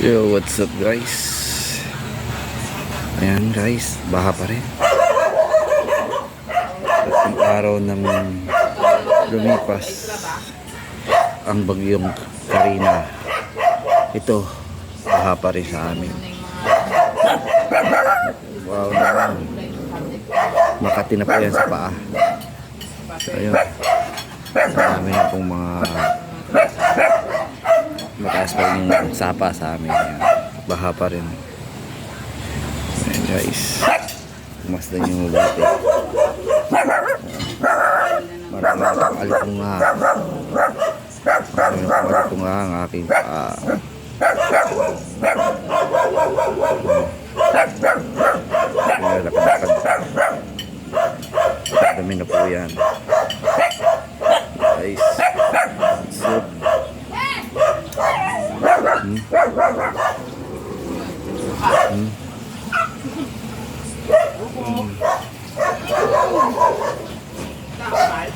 Yo, what's up guys? Ayan guys, baha pa rin. Tatlong araw nang lumipas ang bagyong Karina. Ito, baha pa rin sa amin. Wow naman. Makati na po yan sa paa. Ayun. Marami na pong mga mataas pa yung sapa sa amin. Baha pa rin. Ayan guys, masdan yung mabati. Marami na pang alitunga. Marami na pang alitunga ang aking paa. Dami na po yan guys. So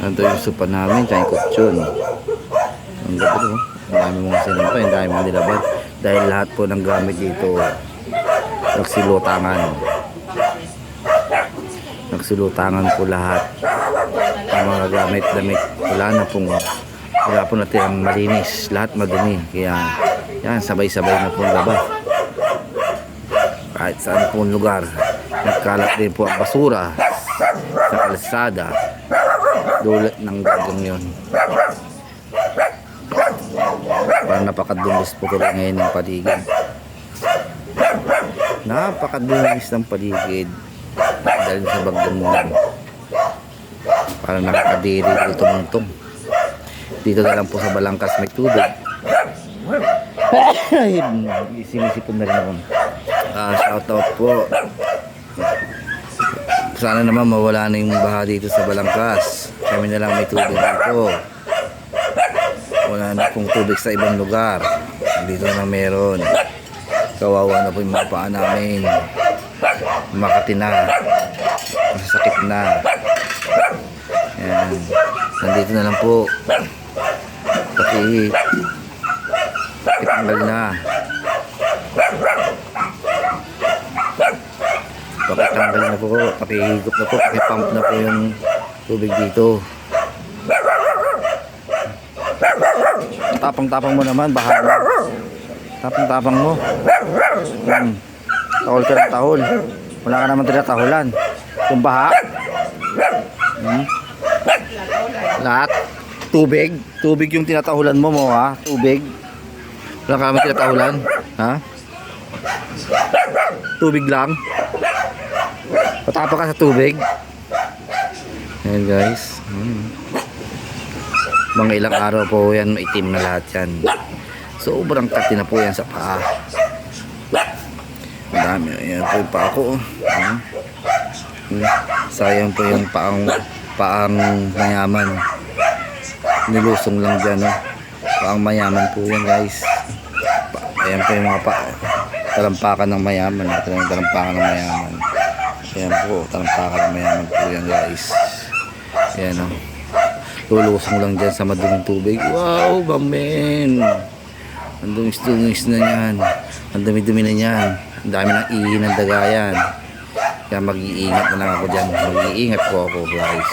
ito yung supa namin, kain kutsyon. Ang gabi mo, ang dami mong sinampay, ang dami mong nilabad dahil lahat po ng gamit dito nagsilutangan po lahat ang mga gamit, damit. Wala po natin ang malinis, lahat madumi, kaya yan, sabay-sabay na po labas. Kahit saan po lugar nagkalat din po ang basura sa kalsada, dulot ng gagawin yun. Parang napakadumis po tuloy ngayon ng paligid. Napakadumis ng paligid dahil sa bagong yun. Parang nakakadiri dito tungtong. Dito na lang po sa Balangkas may tubig. Sinisipon na rin ako. Shout out po. Sana naman mawala na yung baha dito sa Balangkas. Kami na lang may tubig dito. Wala na pong tubig sa ibang lugar. Dito na meron. Kawawa na po yung mga paa namin. Makati na. Masakit na. Ayan. Nandito na lang po. Pakitanggal na. Pakitanggal na po. Pakihigop na po. Pakipump na po yung tubig dito. Tapang-tapang mo naman. Baha na. Tapang-tapang mo. Tahol ka ng tahol. Wala ka naman tinatahulan. Kung baha. Lahat. Tubig yung tinatahulan mo ha. Tubig. Wala ka naman tinatahulan. Ha? Tubig lang. Patapa ka sa tubig. Ayan guys. Mga ilang araw po yan, maitim na lahat yan. Sobrang kati na po yan sa paa. Ang dami. Ayan po yung paa ko. Sayang po yung paang mayaman. Nilusong lang dyan. Paang mayaman po yan guys. Ayan po yung mga talampakan ng mayaman. Talampakan ng mayaman. Ayan po, talampakan ng mayaman po yan guys. Ayan o. Lulusong lang dyan sa maduming tubig. Wow, bamen. Ang dumis-dumis na yan. Ang dumi-dumi na yan. Ang dami ng ihi ng daga yan. Kaya mag-iingat na lang ako dyan. Mag-iingat po ako guys.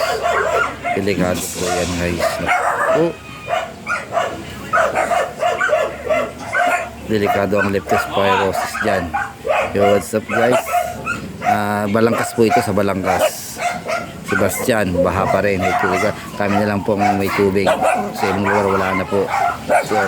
Delikado po yan guys. Delikado ang leptospirosis dyan. Yo, what's up guys? Balangkas po ito, sa Balangkas. Sebastian, baha pa rin. Kami na lang po may tubig. Sa ibang lugar wala na po. So,